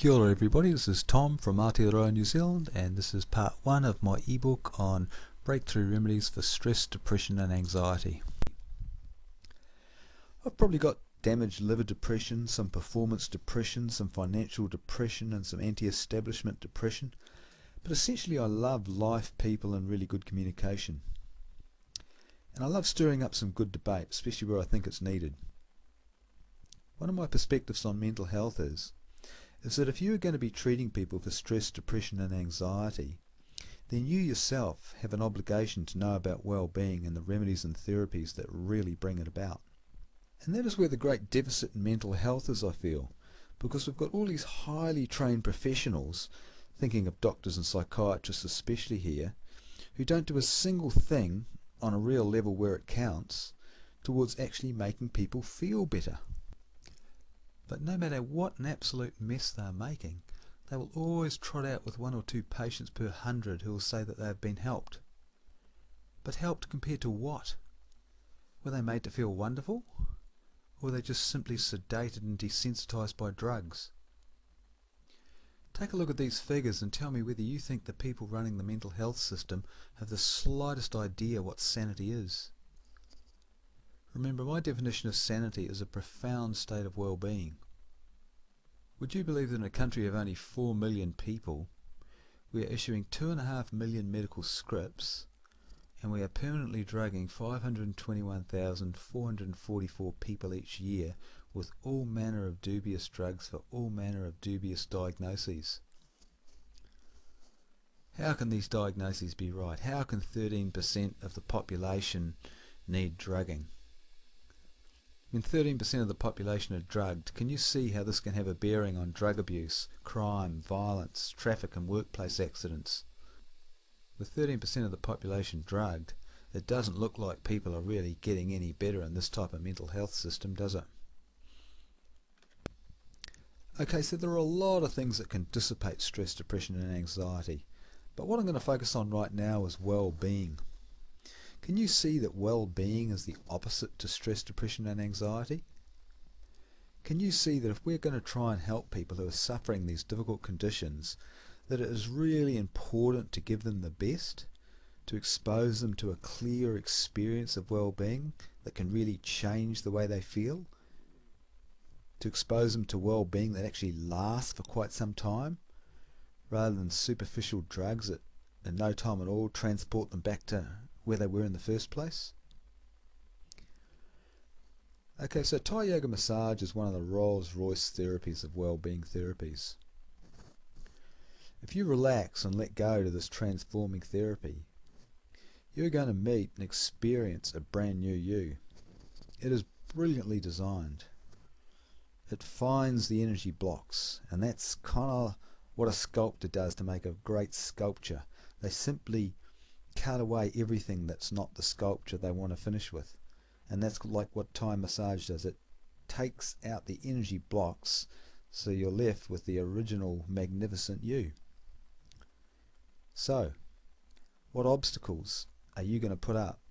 Kia ora everybody, this is Tom from Aotearoa, New Zealand, and this is part 1 of my ebook on breakthrough remedies for stress, depression and anxiety. I've probably got damaged liver depression, some performance depression, some financial depression and some anti-establishment depression, but essentially I love life, people and really good communication. And I love stirring up some good debate, especially where I think it's needed. One of my perspectives on mental health is that if you are going to be treating people for stress, depression and anxiety, then you yourself have an obligation to know about well-being and the remedies and therapies that really bring it about. And that is where the great deficit in mental health is, I feel, because we've got all these highly trained professionals, thinking of doctors and psychiatrists especially here, who don't do a single thing on a real level where it counts towards actually making people feel better. But no matter what an absolute mess they're making, they will always trot out with 1 or 2 patients per 100 who will say that they have been helped. But helped compared to what? Were they made to feel wonderful? Or were they just simply sedated and desensitized by drugs? Take a look at these figures and tell me whether you think the people running the mental health system have the slightest idea what sanity is. Remember, my definition of sanity is a profound state of well-being. Would you believe that in a country of only 4 million people, we are issuing 2.5 million medical scripts and we are permanently drugging 521,444 people each year with all manner of dubious drugs for all manner of dubious diagnoses? How can these diagnoses be right? How can 13% of the population need drugging? When 13% of the population are drugged, can you see how this can have a bearing on drug abuse, crime, violence, traffic and workplace accidents? With 13% of the population drugged, it doesn't look like people are really getting any better in this type of mental health system, does it? Okay, so there are a lot of things that can dissipate stress, depression and anxiety, but what I'm going to focus on right now is well-being. Can you see that well-being is the opposite to stress, depression and anxiety? Can you see that if we're going to try and help people who are suffering these difficult conditions, that it is really important to give them the best, to expose them to a clear experience of well-being that can really change the way they feel, to expose them to well-being that actually lasts for quite some time, rather than superficial drugs that in no time at all transport them back to where they were in the first place? Okay, so Thai yoga massage is one of the Rolls-Royce therapies of well-being therapies. If you relax and let go to this transforming therapy, you're going to meet and experience a brand new you. It is brilliantly designed. It finds the energy blocks, and that's kind of what a sculptor does to make a great sculpture. They simply cut away everything that's not the sculpture they want to finish with, and that's like what Thai massage does. It takes out the energy blocks so you're left with the original magnificent you. So what obstacles are you going to put up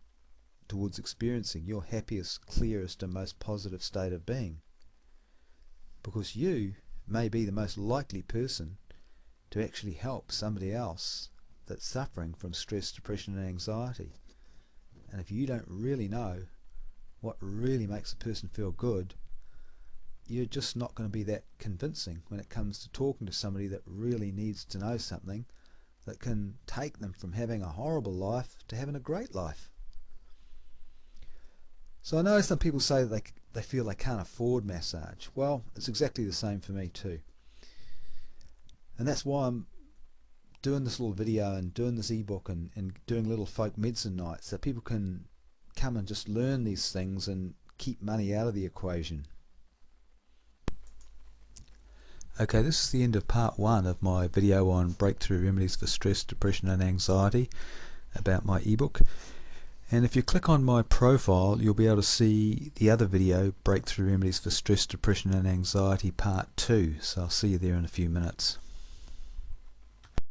towards experiencing your happiest, clearest and most positive state of being? Because you may be the most likely person to actually help somebody else that's suffering from stress, depression and anxiety. And if you don't really know what really makes a person feel good, you're just not going to be that convincing when it comes to talking to somebody that really needs to know something that can take them from having a horrible life to having a great life. So I know some people say that they feel they can't afford massage. Well, it's exactly the same for me too. And that's why I'm doing this little video and doing this ebook and doing little folk medicine nights, so people can come and just learn these things and keep money out of the equation. Okay, this is the end of part 1 of my video on breakthrough remedies for stress, depression and anxiety about my ebook. And if you click on my profile, you'll be able to see the other video, Breakthrough Remedies for Stress, Depression and Anxiety Part 2. So I'll see you there in a few minutes.